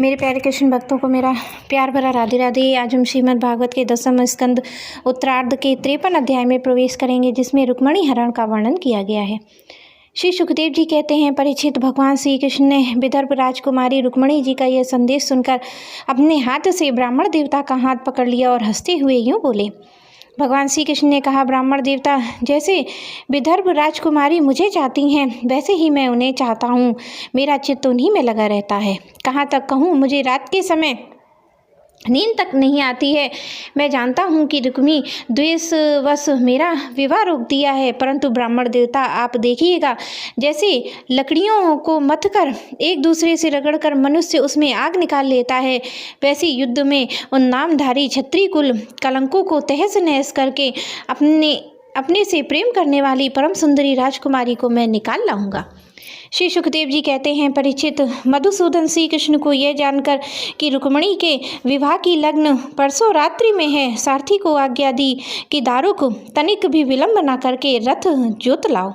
मेरे प्यारे कृष्ण भक्तों को मेरा प्यार भरा राधे राधे। आज हम श्रीमद् भागवत के 10वें स्कंद उत्तरार्ध के 53 अध्याय में प्रवेश करेंगे, जिसमें रुक्मिणी हरण का वर्णन किया गया है। श्री सुखदेव जी कहते हैं, परीक्षित, भगवान श्री कृष्ण ने विदर्भ राजकुमारी रुक्मिणी जी का यह संदेश सुनकर अपने हाथ से ब्राह्मण देवता का हाथ पकड़ लिया और हंसते हुए यूँ बोले। भगवान श्री कृष्ण ने कहा, ब्राह्मण देवता, जैसे विदर्भ राजकुमारी मुझे चाहती हैं वैसे ही मैं उन्हें चाहता हूँ। मेरा चित्त उन्हीं में लगा रहता है। कहाँ तक कहूँ, मुझे रात के समय नींद तक नहीं आती है। मैं जानता हूँ कि रुक्मी द्वेषवश मेरा विवाह रोक दिया है, परंतु ब्राह्मण देवता, आप देखिएगा, जैसे लकड़ियों को मथ कर एक दूसरे से रगड़कर मनुष्य उसमें आग निकाल लेता है, वैसे युद्ध में उन नामधारी क्षत्रिय कुल कलंकों को तहस नहस करके अपने से प्रेम करने वाली परम सुंदरी राजकुमारी को मैं निकाल लाऊंगा। श्री सुखदेव जी कहते हैं, परीक्षित, मधुसूदन श्री कृष्ण को यह जानकर कि रुक्मिणी के विवाह की लग्न परसों रात्रि में है, सारथी को आज्ञा दी कि दारुक तनिक भी विलंब न करके रथ जोत लाओ।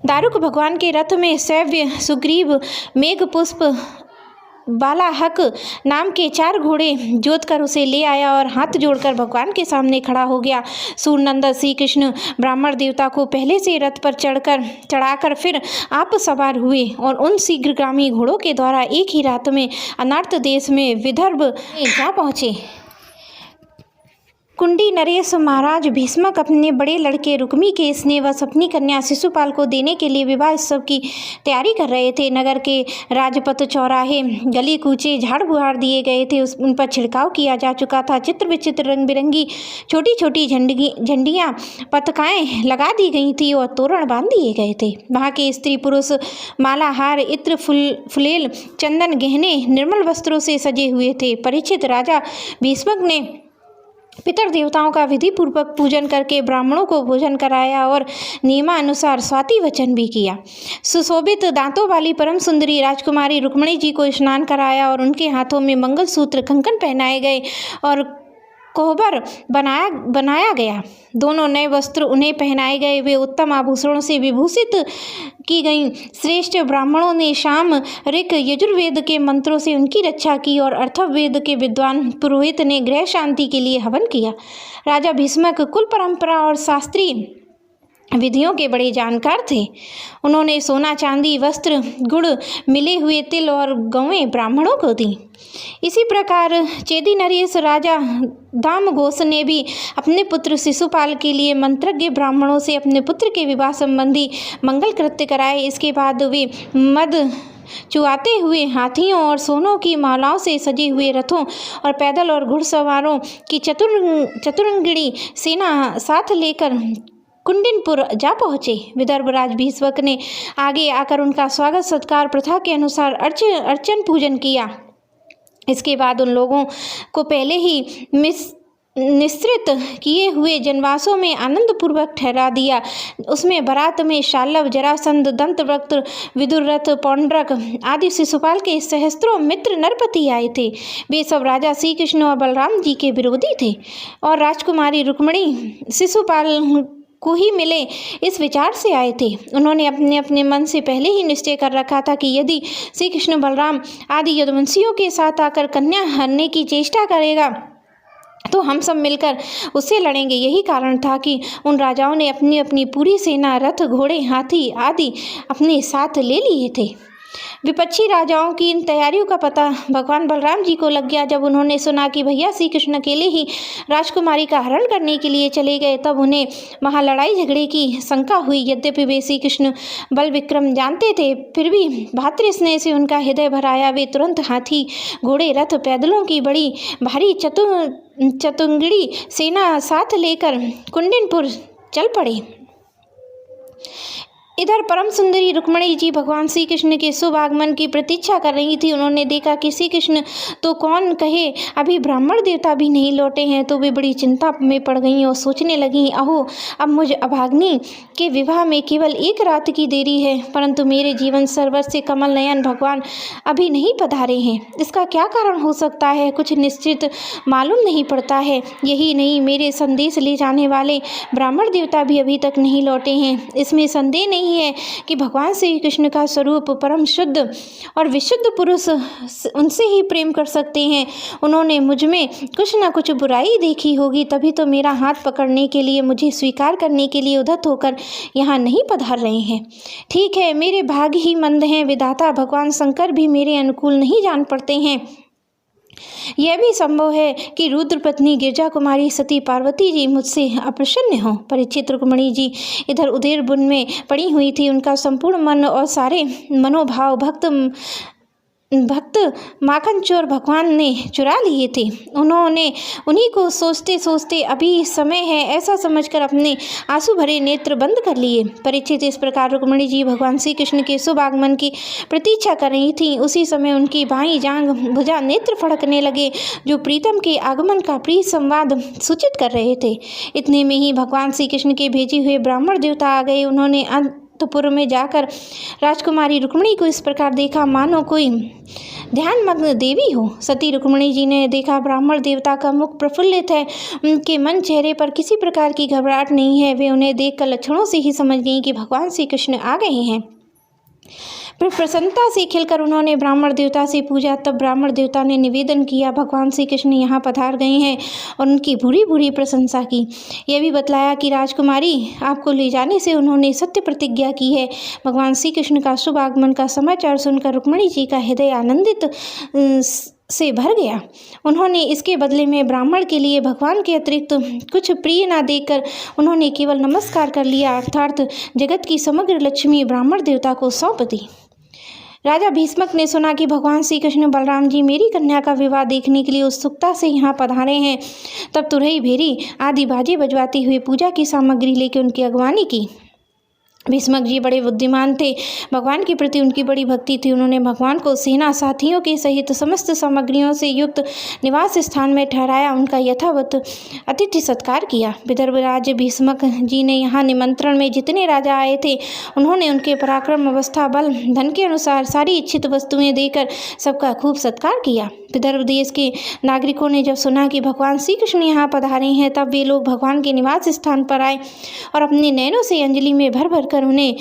दारुक भगवान के रथ में सैव्य, सुग्रीव, मेघपुष्प, बालाहक नाम के 4 घोड़े जोत कर उसे ले आया और हाथ जोड़कर भगवान के सामने खड़ा हो गया। सूर्यनंदन श्री कृष्ण ब्राह्मण देवता को पहले से रथ पर चढ़ाकर फिर आप सवार हुए और उन शीघ्रगामी घोड़ों के द्वारा एक ही रात में अनार्त देश में विदर्भ जा पहुँचे। कुंडी नरेश महाराज भीष्मक अपने बड़े लड़के रुक्मी के स्नेहवश अपनी कन्या शिशुपाल को देने के लिए विवाह उत्सव की तैयारी कर रहे थे। नगर के राजपथ, चौराहे, गली कूचे झाड़ बुहार दिए गए थे, उन पर छिड़काव किया जा चुका था। चित्र विचित्र रंग बिरंगी छोटी छोटी झंडियाँ, पताकाएँ लगा दी गई थी और तोरण बांध दिए गए थे। वहाँ के स्त्री पुरुष मालाहार, इत्र, फुलेल, चंदन, गहने, निर्मल वस्त्रों से सजे हुए थे। परीक्षित, राजा भीष्मक ने पितर देवताओं का विधि पूर्वक पूजन करके ब्राह्मणों को भोजन कराया और नियमानुसार स्वाति वचन भी किया। सुशोभित दांतों वाली परम सुंदरी राजकुमारी रुक्मिणी जी को स्नान कराया और उनके हाथों में मंगलसूत्र, कंकन पहनाए गए और कोहबर बनाया गया। दोनों नए वस्त्र उन्हें पहनाए गए। वे उत्तम आभूषणों से विभूषित की गईं। श्रेष्ठ ब्राह्मणों ने शाम, ऋक, यजुर्वेद के मंत्रों से उनकी रक्षा की और अथर्ववेद के विद्वान पुरोहित ने गृह शांति के लिए हवन किया। राजा भीष्मक कुल परंपरा और शास्त्रीय विधियों के बड़े जानकार थे। उन्होंने सोना, चांदी, वस्त्र, गुड़, मिले हुए तिल और गौएं ब्राह्मणों को दी। इसी प्रकार चेदी नरेश राजा दामघोष ने भी अपने पुत्र शिशुपाल के लिए मंत्रज्ञ ब्राह्मणों से अपने पुत्र के विवाह संबंधी मंगल कृत्य कराए। इसके बाद वे मद चुआते हुए हाथियों और सोनों की मालाओं से सजे हुए रथों और पैदल और घुड़सवारों की चतुरंगिणी सेना साथ लेकर कुंडिनपुर जा पहुँचे। विदर्भ राज भीष्मक ने आगे आकर उनका स्वागत सत्कार प्रथा के अनुसार अर्चन पूजन किया। इसके बाद उन लोगों को पहले ही निश्चित किए हुए जनवासों में आनंदपूर्वक ठहरा दिया। उसमें बारात में शाल्व, जरासंध, दंतवक्त्र, विदुरथ, पौंड्रक आदि शिशुपाल के सहस्त्रों मित्र नरपति आए थे। वे सब राजा श्री कृष्ण और बलराम जी के विरोधी थे और राजकुमारी रुक्मिणी शिशुपाल को ही मिले इस विचार से आए थे। उन्होंने अपने मन से पहले ही निश्चय कर रखा था कि यदि श्री कृष्ण बलराम आदि यदुवंशियों के साथ आकर कन्या हरने की चेष्टा करेगा तो हम सब मिलकर उससे लड़ेंगे। यही कारण था कि उन राजाओं ने अपनी अपनी पूरी सेना, रथ, घोड़े, हाथी आदि अपने साथ ले लिए थे। विपक्षी राजाओं की इन तैयारियों का पता भगवान बलराम जी को लग गया। जब उन्होंने सुना कि भैया श्री कृष्ण अकेले ही राजकुमारी का हरण करने के लिए चले गए, तब उन्हें वहाँ लड़ाई झगड़े की शंका हुई। यद्यपि वे श्री कृष्ण बल विक्रम जानते थे, फिर भी भातृ स्नेह से उनका हृदय भराया। वे तुरंत हाथी, घोड़े, रथ, पैदलों की बड़ी भारी चतुरंगिणी सेना साथ लेकर कुंडिनपुर चल पड़े। इधर परम सुंदरी रुक्मिणी जी भगवान श्री कृष्ण के शुभ आगमन की प्रतीक्षा कर रही थी। उन्होंने देखा कि श्री कृष्ण तो कौन कहे अभी ब्राह्मण देवता भी नहीं लौटे हैं, तो वे बड़ी चिंता में पड़ गईं और सोचने लगीं, अहो, अब मुझ अभाग्नि के विवाह में केवल 1 रात की देरी है, परंतु मेरे जीवन सरवर से कमल नयन भगवान अभी नहीं पधारे हैं। इसका क्या कारण हो सकता है, कुछ निश्चित मालूम नहीं पड़ता है। यही नहीं, मेरे संदेश ले जाने वाले ब्राह्मण देवता भी अभी तक नहीं लौटे हैं। इसमें संदेह नहीं नहीं है कि भगवान श्री कृष्ण का स्वरूप परम शुद्ध और विशुद्ध पुरुष उनसे ही प्रेम कर सकते हैं। उन्होंने मुझ में कुछ ना कुछ बुराई देखी होगी, तभी तो मेरा हाथ पकड़ने के लिए, मुझे स्वीकार करने के लिए उद्धत होकर यहाँ नहीं पधार रहे हैं। ठीक है, मेरे भाग्य ही मंद हैं। विधाता भगवान शंकर भी मेरे अनुकूल नहीं जान पड़ते हैं। यह भी संभव है कि रुद्र पत्नी गिरजा कुमारी सती पार्वती जी मुझसे अप्रसन्न हो। परीक्षित रुक्मिणी जी इधर उधेर बुन में पड़ी हुई थी। उनका संपूर्ण मन और सारे मनोभाव भक्त माखन चोर भगवान ने चुरा लिए थे। उन्होंने उन्हीं को सोचते सोचते अभी समय है ऐसा समझकर अपने आंसू भरे नेत्र बंद कर लिए। परीक्षित इस प्रकार रुक्मिणी जी भगवान श्री कृष्ण के शुभ आगमन की प्रतीक्षा कर रही थी। उसी समय उनकी बाईं जांघ भुजा नेत्र फड़कने लगे, जो प्रीतम के आगमन का प्रिय संवाद सूचित कर रहे थे। इतने में ही भगवान श्री कृष्ण के भेजे हुए ब्राह्मण देवता आ गए। उन्होंने अंतपुर में जाकर राजकुमारी रुक्मिणी को इस प्रकार देखा मानो कोई ध्यानमग्न देवी हो। सती रुक्मिणी जी ने देखा ब्राह्मण देवता का मुख प्रफुल्लित है, उनके मन चेहरे पर किसी प्रकार की घबराहट नहीं है। वे उन्हें देखकर लक्षणों से ही समझ गईं कि भगवान श्री कृष्ण आ गए हैं। फिर प्रसन्नता से खिलकर उन्होंने ब्राह्मण देवता से पूछा। तब ब्राह्मण देवता ने निवेदन किया, भगवान श्री कृष्ण यहाँ पधार गए हैं, और उनकी बुरी बुरी प्रशंसा की। यह भी बतलाया कि राजकुमारी आपको ले जाने से उन्होंने सत्य प्रतिज्ञा की है। भगवान श्री कृष्ण का शुभ आगमन का समाचार सुनकर रुक्मिणी जी का हृदय आनंदित से भर गया। उन्होंने इसके बदले में ब्राह्मण के लिए भगवान के अतिरिक्त कुछ प्रिय ना देकर उन्होंने केवल नमस्कार कर लिया, अर्थात जगत की समग्र लक्ष्मी ब्राह्मण देवता को सौंप दी। राजा भीष्मक ने सुना कि भगवान श्री कृष्ण बलराम जी मेरी कन्या का विवाह देखने के लिए उत्सुकता से यहाँ पधारे हैं। तब तुरही भेरी आदि बाजे बजवाती हुई पूजा की सामग्री लेकर उनकी अगवानी की। भीष्मक जी बड़े बुद्धिमान थे, भगवान के प्रति उनकी बड़ी भक्ति थी। उन्होंने भगवान को सेना साथियों के सहित समस्त सामग्रियों से युक्त निवास स्थान में ठहराया, उनका यथावत अतिथि सत्कार किया। विदर्भ राज्य भीष्मक जी ने यहाँ निमंत्रण में जितने राजा आए थे, उन्होंने उनके पराक्रम, अवस्था, बल, धन के अनुसार सारी इच्छित वस्तुएं देकर सबका खूब सत्कार किया। विदर्भ देश के नागरिकों ने जब सुना कि भगवान श्री कृष्ण यहाँ पधारे हैं, तब वे लोग भगवान के निवास स्थान पर आए और अपने नैनों से अंजलि में भर भर कर उन्हें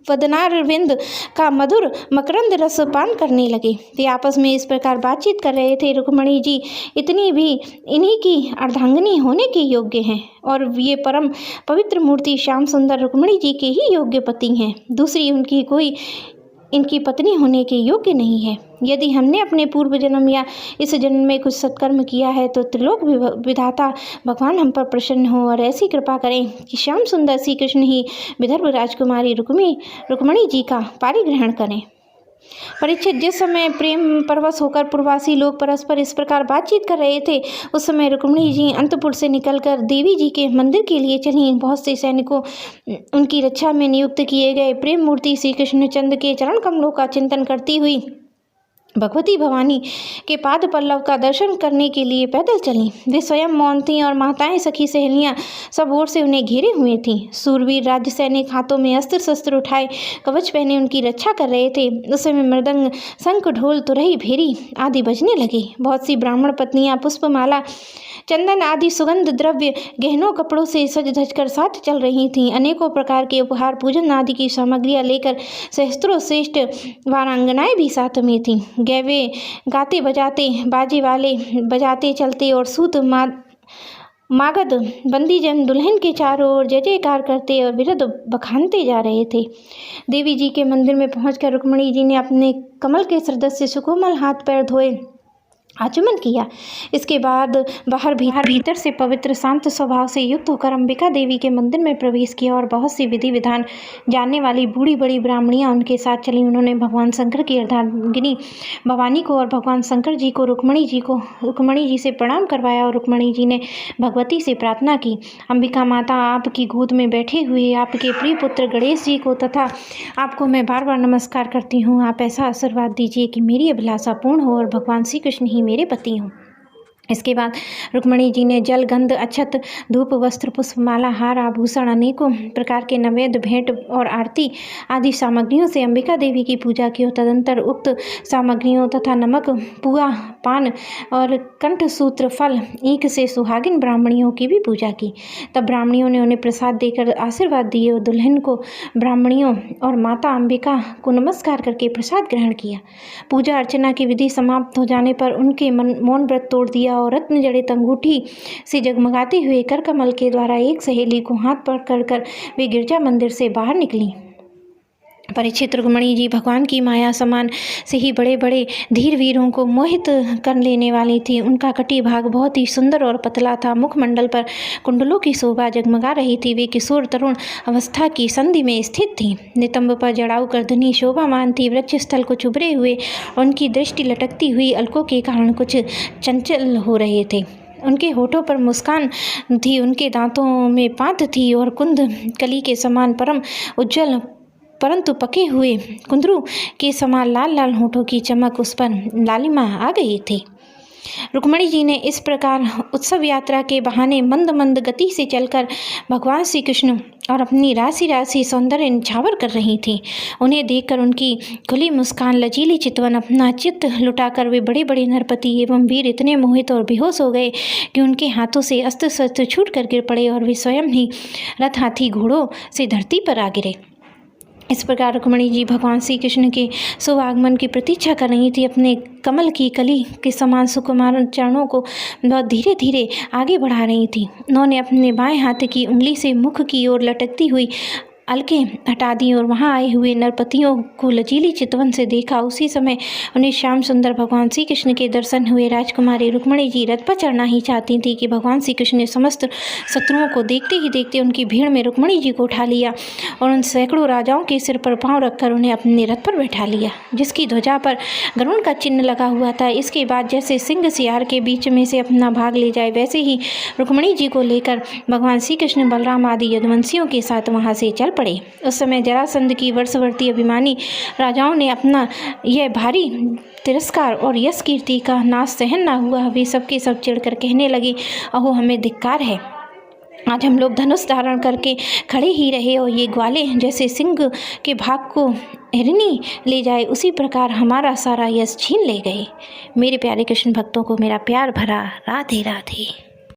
वदनारविंद का मधुर मकरंद रस पान करने लगे। वे आपस में इस प्रकार बातचीत कर रहे थे, रुक्मिणी जी इतनी भी इन्हीं की अर्धांगिनी होने के योग्य हैं, और ये परम पवित्र मूर्ति श्याम सुंदर रुक्मिणी जी के ही योग्य पति हैं। दूसरी उनकी कोई इनकी पत्नी होने के योग्य नहीं है। यदि हमने अपने पूर्व जन्म या इस जन्म में कुछ सत्कर्म किया है तो त्रिलोक विधाता भगवान हम पर प्रसन्न हो और ऐसी कृपा करें कि श्याम सुंदर श्री कृष्ण ही विदर्भ राजकुमारी रुक्मिणी जी का पारिग्रहण करें। परीक्षित, जिस समय प्रेम परवश होकर पूर्ववासी लोग परस्पर इस प्रकार बातचीत कर रहे थे, उस समय रुक्मिणी जी अंतपुर से निकलकर देवी जी के मंदिर के लिए चली। बहुत से सैनिकों उनकी रक्षा में नियुक्त किए गए प्रेम मूर्ति श्री कृष्णचंद्र के चरण कमलों का चिंतन करती हुई भगवती भवानी के पाद पल्लव का दर्शन करने के लिए पैदल चलीं। वे स्वयं मौन थीं और माताएं, सखी, सहेलियां सब ओर से उन्हें घेरे हुए थीं। सूरवीर राज्य सैनिक हाथों में अस्त्र शस्त्र उठाए कवच पहने उनकी रक्षा कर रहे थे। उस समय मृदंग, शंख, ढोल, तुरही, भेरी आदि बजने लगे। बहुत सी ब्राह्मण पत्नियां पुष्पमाला, चंदन आदि सुगंध द्रव्य, गहनों, कपड़ों से सज धज कर साथ चल रही थीं। अनेकों प्रकार के उपहार, पूजन आदि की सामग्रियां लेकर सहस्त्रों श्रेष्ठ वारांगनाएं भी साथ में थीं। गैवे गाते बजाते, बाजे वाले बजाते चलते और सूत मागध बंदीजन दुल्हन के चारों ओर जय जयकार करते और बिरध बखानते जा रहे थे। देवी जी के मंदिर में पहुंचकर रुक्मिणी जी ने अपने कमल के सदस्य सुकोमल हाथ पैर धोए आचमन किया। इसके बाद बाहर भीतर से पवित्र शांत स्वभाव से युक्त होकर अंबिका देवी के मंदिर में प्रवेश किया और बहुत सी विधि विधान जानने वाली बूढ़ी बड़ी ब्राह्मणियां उनके साथ चलीं। उन्होंने भगवान शंकर की अर्धांगिनी भवानी को और भगवान शंकर जी को रुक्मिणी जी से प्रणाम करवाया और रुक्मिणी जी ने भगवती से प्रार्थना की, अंबिका माता, आपकी गोद में बैठे हुए आपके प्रिय पुत्र गणेश जी को तथा आपको मैं बार बार नमस्कार करती हूँ। आप ऐसा आशीर्वाद दीजिए कि मेरी अभिलाषा पूर्ण हो और भगवान श्री कृष्ण ही मेरे पति हों। इसके बाद रुक्मिणी जी ने जल, गंध, अक्षत, धूप, वस्त्र, पुष्पमाला, हार, आभूषण, अनेकों प्रकार के नैवेद्य, भेंट और आरती आदि सामग्रियों से अंबिका देवी की पूजा की और तदंतर उक्त सामग्रियों तथा नमक, पुआ, पान और कंठसूत्र, फल, ईख से सुहागिन ब्राह्मणियों की भी पूजा की। तब ब्राह्मणियों ने उन्हें प्रसाद देकर आशीर्वाद दिए और दुल्हन को ब्राह्मणियों और माता अंबिका को नमस्कार करके प्रसाद ग्रहण किया। पूजा अर्चना की विधि समाप्त हो जाने पर उनके मौन व्रत तोड़ दिया और रत्न जड़ित अंगूठी से जगमगाते हुए कर कमल के द्वारा एक सहेली को हाथ पकड़कर वे गिरजा मंदिर से बाहर निकली। परीक्षित रुक्मिणी जी भगवान की माया समान से ही बड़े बड़े धीर वीरों को मोहित कर लेने वाली थी। उनका कटी भाग बहुत ही सुंदर और पतला था। मुखमंडल पर कुंडलों की शोभा जगमगा रही थी। वे किशोर तरुण अवस्था की संधि में स्थित थी। नितंब पर जड़ाऊ गर्दनी शोभामान थी। वृक्ष स्थल को चुभरे हुए उनकी दृष्टि लटकती हुई अलकों के कारण कुछ चंचल हो रहे थे। उनके होठों पर मुस्कान थी, उनके दांतों में पांत थी और कुंद कली के समान परम उज्जवल परंतु पके हुए कुंदरू के समान लाल लाल होठों की चमक उस पर लालिमा आ गई थी। रुक्मिणी जी ने इस प्रकार उत्सव यात्रा के बहाने मंद मंद गति से चलकर भगवान श्री कृष्ण और अपनी राशि राशि सौंदर्य निछावर कर रही थीं। उन्हें देखकर उनकी खुली मुस्कान, लचीली चितवन, अपना चित्त लुटाकर वे बड़े बड़े नरपति एवं वीर इतने मोहित और बेहोश हो गए कि उनके हाथों से अस्त्र शस्त्र छूट कर गिर पड़े और वे स्वयं ही रथ, हाथी, घोड़ों से धरती पर आ गिरे। इस प्रकार रुक्मिणी जी भगवान श्री कृष्ण के शुभ आगमन की प्रतीक्षा कर रही थी। अपने कमल की कली के समान सुकुमार चरणों को बहुत धीरे धीरे आगे बढ़ा रही थी। उन्होंने अपने बाएं हाथ की उंगली से मुख की ओर लटकती हुई अलकें हटा दी और वहां आए हुए नरपतियों को लचीली चितवन से देखा। उसी समय उन्हें श्याम सुंदर भगवान श्री कृष्ण के दर्शन हुए। राजकुमारी रुक्मिणी जी रथ पर चढ़ना ही चाहती थी कि भगवान श्री कृष्ण ने समस्त शत्रुओं को देखते ही देखते उनकी भीड़ में रुक्मिणी जी को उठा लिया और उन सैकड़ों राजाओं के सिर पर पाँव रखकर उन्हें अपने रथ पर बैठा लिया, जिसकी ध्वजा पर गरुड़ का चिन्ह लगा हुआ था। इसके बाद जैसे सिंह सियार के बीच में से अपना भाग ले जाए, वैसे ही रुक्मिणी जी को लेकर भगवान श्री कृष्ण बलराम आदि यदुवंशियों के साथ वहां से चल पड़े। उस समय जरासंध की वर्षवर्ती अभिमानी राजाओं ने अपना यह भारी तिरस्कार और यश कीर्ति का नाश सहन ना हुआ। वे सबके सब चिढ़कर कहने लगे, अहो हमें धिक्कार है, आज हम लोग धनुष धारण करके खड़े ही रहे और ये ग्वाले जैसे सिंह के भाग को हिरनी ले जाए उसी प्रकार हमारा सारा यश छीन ले गए। मेरे प्यारे कृष्ण भक्तों को मेरा प्यार भरा राधे राधे।